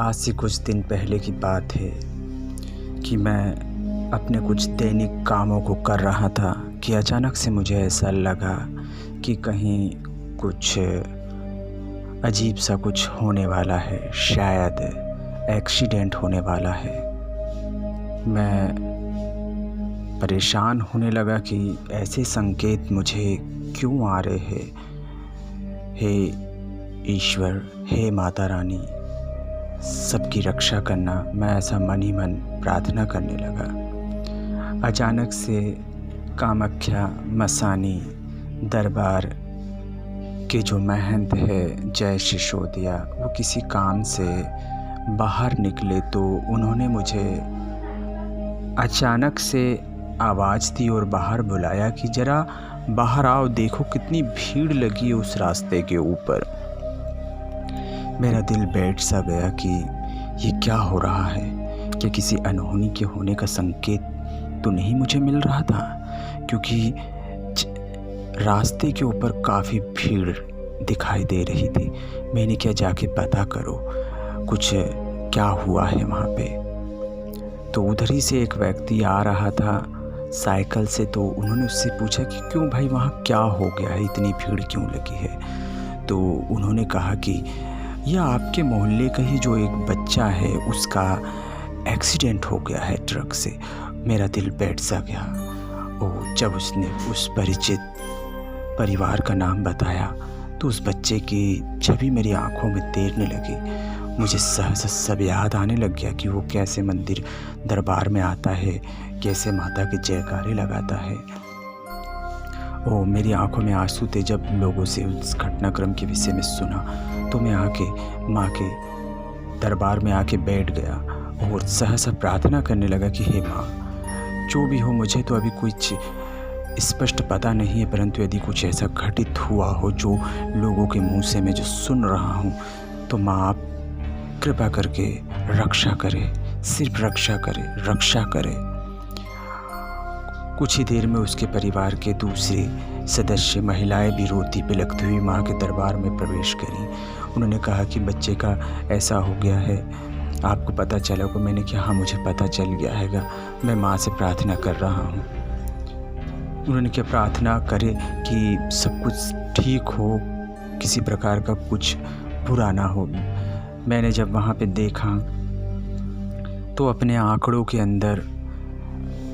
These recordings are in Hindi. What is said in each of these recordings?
आज से कुछ दिन पहले की बात है कि मैं अपने कुछ दैनिक कामों को कर रहा था कि अचानक से मुझे ऐसा लगा कि कहीं कुछ अजीब सा कुछ होने वाला है, शायद एक्सीडेंट होने वाला है। मैं परेशान होने लगा कि ऐसे संकेत मुझे क्यों आ रहे हैं। हे ईश्वर, हे माता रानी, सबकी रक्षा करना, मैं ऐसा मन ही मन प्रार्थना करने लगा। अचानक से कामाख्या मसानी दरबार के जो महंत है जय सिसोदिया, वो किसी काम से बाहर निकले तो उन्होंने मुझे अचानक से आवाज़ दी और बाहर बुलाया कि ज़रा बाहर आओ, देखो कितनी भीड़ लगी है उस रास्ते के ऊपर। मेरा दिल बैठ सा गया कि ये क्या हो रहा है, क्या किसी अनहोनी के होने का संकेत तो नहीं मुझे मिल रहा था, क्योंकि रास्ते के ऊपर काफ़ी भीड़ दिखाई दे रही थी। मैंने क्या जाके पता करो कुछ क्या हुआ है वहाँ पे। तो उधर ही से एक व्यक्ति आ रहा था साइकिल से, तो उन्होंने उससे पूछा कि क्यों भाई, वहाँ क्या हो गया है, इतनी भीड़ क्यों लगी है। तो उन्होंने कहा कि यह आपके मोहल्ले का ही जो एक बच्चा है उसका एक्सीडेंट हो गया है ट्रक से। मेरा दिल बैठ सा गया। और जब उसने उस परिचित परिवार का नाम बताया तो उस बच्चे की छवि मेरी आंखों में तैरने लगी। मुझे सहसा सब याद आने लग गया कि वो कैसे मंदिर दरबार में आता है, कैसे माता के जयकारे लगाता है। ओ, मेरी आंखों में आंसू थे जब लोगों से उस घटनाक्रम के विषय में सुना। तो मैं आके माँ के दरबार में आके बैठ गया और सहसा प्रार्थना करने लगा कि हे माँ, जो भी हो, मुझे तो अभी कुछ स्पष्ट पता नहीं है, परंतु यदि कुछ ऐसा घटित हुआ हो जो लोगों के मुंह से मैं जो सुन रहा हूँ, तो माँ आप कृपा करके रक्षा करे, सिर्फ रक्षा करे, रक्षा करे। कुछ ही देर में उसके परिवार के दूसरे सदस्य महिलाएं भी रोती बिलखती हुई माँ के दरबार में प्रवेश करी। उन्होंने कहा कि बच्चे का ऐसा हो गया है, आपको पता चला होगा। मैंने कहा हाँ, मुझे पता चल गया हैगा, मैं माँ से प्रार्थना कर रहा हूँ। उन्होंने क्या प्रार्थना करे कि सब कुछ ठीक हो, किसी प्रकार का कुछ बुरा ना हो। मैंने जब वहाँ पे देखा तो अपने आंकड़ों के अंदर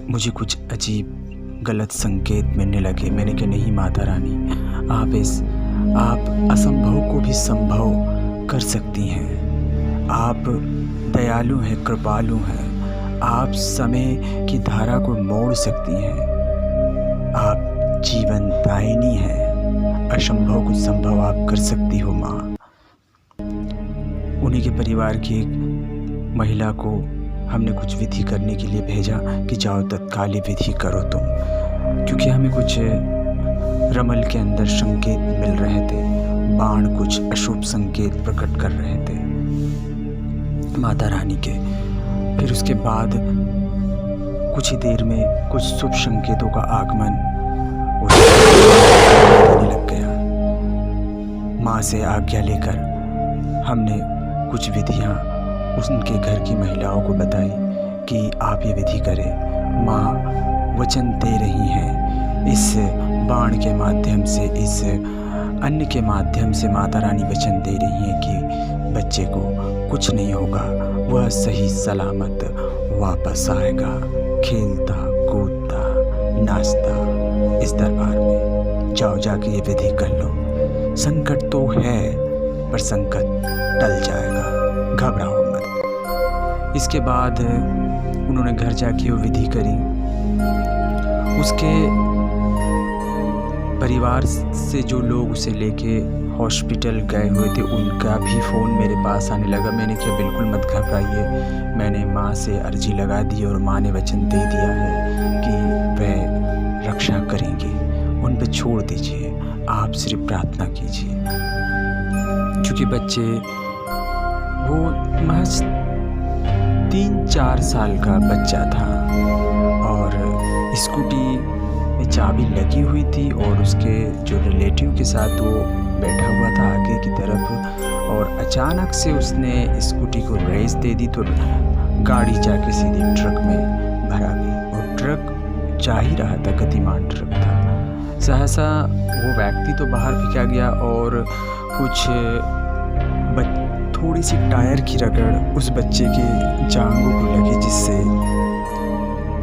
मुझे कुछ अजीब गलत संकेत मिलने लगे। मैंने कहा नहीं माता रानी, आप असंभव को भी संभव कर सकती हैं। आप दयालु हैं, कृपालु हैं, आप समय की धारा को मोड़ सकती हैं, आप जीवन दायिनी हैं, असंभव को संभव आप कर सकती हो माँ। उन्हीं के परिवार की एक महिला को हमने कुछ विधि करने के लिए भेजा कि जाओ तत्कालीन विधि करो तुम, क्योंकि हमें कुछ रमल के अंदर संकेत मिल रहे थे, बाण कुछ अशुभ संकेत प्रकट कर रहे थे माता रानी के। फिर उसके बाद कुछ ही देर में कुछ शुभ संकेतों का आगमन होने लग गया। माँ से आज्ञा लेकर हमने कुछ विधियाँ उनके घर की महिलाओं को बताई कि आप ये विधि करें। माँ वचन दे रही हैं, इस बाण के माध्यम से, इस अन्न के माध्यम से माता रानी वचन दे रही हैं कि बच्चे को कुछ नहीं होगा, वह सही सलामत वापस आएगा, खेलता कूदता नाचता इस दरबार में। जाओ जाके ये विधि कर लो। संकट तो है पर संकट टल जाएगा, घबराओ मत। इसके बाद उन्होंने घर जाके वो विधि करी। उसके परिवार से जो लोग उसे लेके हॉस्पिटल गए हुए थे, उनका भी फ़ोन मेरे पास आने लगा। मैंने कहा बिल्कुल मत घबराइए, मैंने माँ से अर्जी लगा दी और माँ ने वचन दे दिया है कि वह रक्षा करेंगे, उन पर छोड़ दीजिए, आप सिर्फ प्रार्थना कीजिए। क्योंकि बच्चे वो महज 3-4 साल का बच्चा था और स्कूटी में चाबी लगी हुई थी और उसके जो रिलेटिव के साथ वो बैठा हुआ था आगे की तरफ, और अचानक से उसने स्कूटी को रेस दे दी तो गाड़ी जाके सीधी ट्रक में भरा गई। और ट्रक जा ही रहा था, गतिमान ट्रक था। सहसा वो व्यक्ति तो बाहर फेंका गया और कुछ थोड़ी सी टायर की रगड़ उस बच्चे के जांघों को लगी, जिससे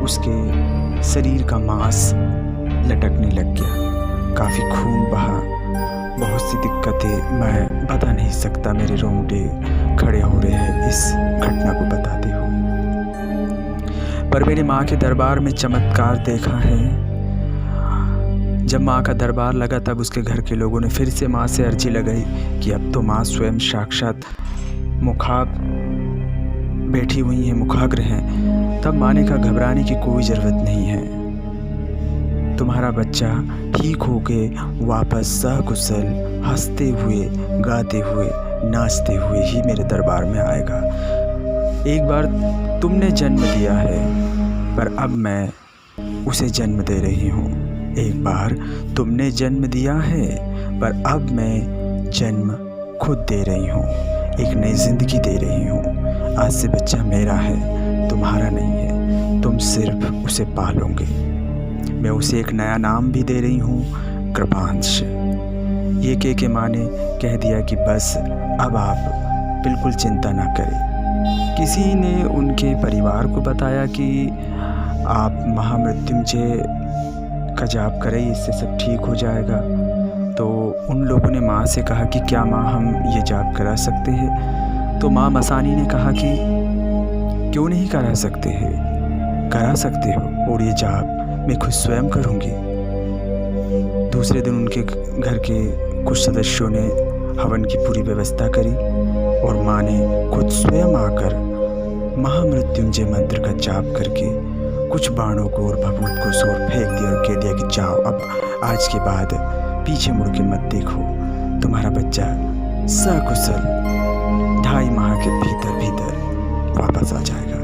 उसके शरीर का मांस लटकने लग गया। काफ़ी खून बहा, बहुत सी दिक्कतें, मैं बता नहीं सकता, मेरे रोंगटे खड़े हो रहे हैं इस घटना को बताते हुए। पर मेरी माँ के दरबार में चमत्कार देखा है। जब माँ का दरबार लगा तब उसके घर के लोगों ने फिर से माँ से अर्जी लगाई कि अब तो माँ स्वयं साक्षात बैठी हुई हैं, मुखाग्र हैं। तब माँ ने कहा घबराने की कोई ज़रूरत नहीं है, तुम्हारा बच्चा ठीक होके वापस सकुशल हंसते हुए, गाते हुए, नाचते हुए ही मेरे दरबार में आएगा। एक बार तुमने जन्म दिया है, पर अब मैं उसे जन्म दे रही हूँ। एक बार तुमने जन्म दिया है, पर अब मैं जन्म खुद दे रही हूँ, एक नई ज़िंदगी दे रही हूँ। आज से बच्चा मेरा है, तुम्हारा नहीं है, तुम सिर्फ उसे पालोगे। मैं उसे एक नया नाम भी दे रही हूँ, कृपांश। ये कह के माँ ने कह दिया कि बस अब आप बिल्कुल चिंता ना करें। किसी ने उनके परिवार को बताया कि आप महामृत्युंजय का जाप करें, इससे सब ठीक हो जाएगा। तो उन लोगों ने माँ से कहा कि क्या माँ हम ये जाप करा सकते हैं? तो माँ मसानी ने कहा कि क्यों नहीं करा सकते हैं, करा सकते हो, और ये जाप मैं खुद स्वयं करूँगी। दूसरे दिन उनके घर के कुछ सदस्यों ने हवन की पूरी व्यवस्था करी और माँ ने खुद स्वयं आकर महामृत्युंजय मंत्र का जाप करके कुछ बाणों को और भभूत को सोर फेंक दिया और कह दिया कि जाओ, अब आज के बाद पीछे मुड़ के मत देखो, तुम्हारा बच्चा सकुशल 2.5 माह के भीतर वापस आ जाएगा,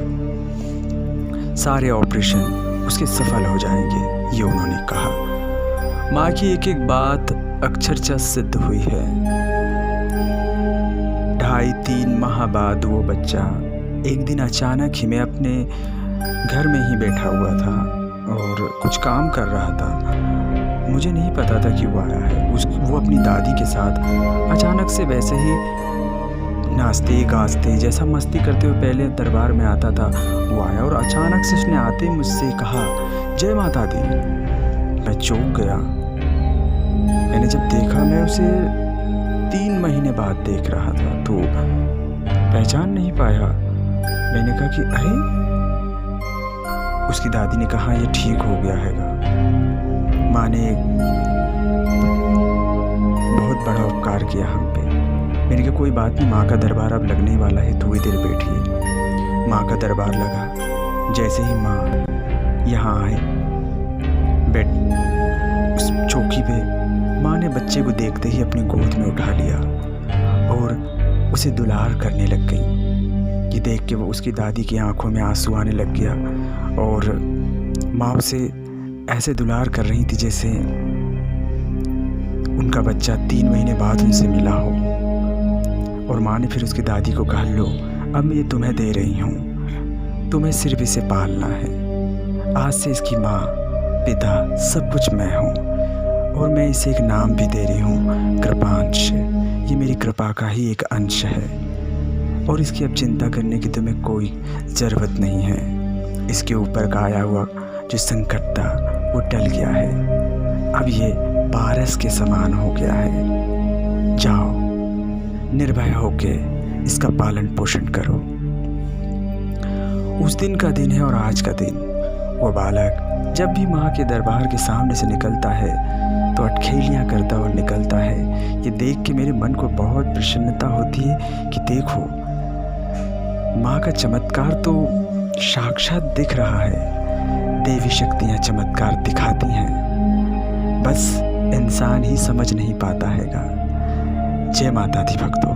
सारे ऑपरेशन उसके सफल हो जाएंगे, ये उन्होंने कहा। माँ की एक एक बात अक्षरशः सिद्ध हुई है। 2.5-3 माह बाद वो बच्चा एक दिन अचानक ही, मैं अपने घर में ही बैठा हुआ था और कुछ काम कर रहा था, मुझे नहीं पता था कि वो आया है। वो अपनी दादी के साथ अचानक से वैसे ही नाचते गाजते, जैसा मस्ती करते हुए पहले दरबार में आता था, वो आया और अचानक से उसने आते ही मुझसे कहा जय माता दी। मैं चौंक गया। मैंने जब देखा, मैं उसे 3 महीने बाद देख रहा था तो पहचान नहीं पाया। मैंने कहा कि अरे, उसकी दादी ने कहा ये ठीक हो गया हैगा। माँ ने बहुत बड़ा उपकार किया हम पे। मैंने कहा कोई बात नहीं, माँ का दरबार अब लगने वाला है, थोड़ी देर बैठिए। माँ का दरबार लगा। जैसे ही माँ यहाँ आए, बैठ उस चौकी पे, माँ ने बच्चे को देखते ही अपनी गोद में उठा लिया और उसे दुलार करने लग गई। ये देख के वो, उसकी दादी की आंखों में आंसू आने लग गया और माँ उसे ऐसे दुलार कर रही थी जैसे उनका बच्चा 3 महीने बाद उनसे मिला हो। और माँ ने फिर उसकी दादी को कहा, लो अब मैं ये तुम्हें दे रही हूँ, तुम्हें सिर्फ इसे पालना है। आज से इसकी माँ, पिता, सब कुछ मैं हूँ और मैं इसे एक नाम भी दे रही हूँ, कृपांश। ये मेरी कृपा का ही एक अंश है और इसकी अब चिंता करने की तुम्हें कोई ज़रूरत नहीं है। इसके ऊपर का आया हुआ जो संकट था वो टल गया है, अब ये पारस के समान हो गया है। जाओ, निर्भय होके इसका पालन पोषण करो। उस दिन का दिन है और आज का दिन। वो बालक जब भी माँ के दरबार के सामने से निकलता है तो अटखेलियाँ करता हुआ निकलता है। ये देख के मेरे मन को बहुत प्रसन्नता होती है कि देखो, माँ का चमत्कार तो साक्षात दिख रहा है। देवी शक्तियाँ चमत्कार दिखाती हैं, बस इंसान ही समझ नहीं पाता हैगा। जय माता दी भक्तों।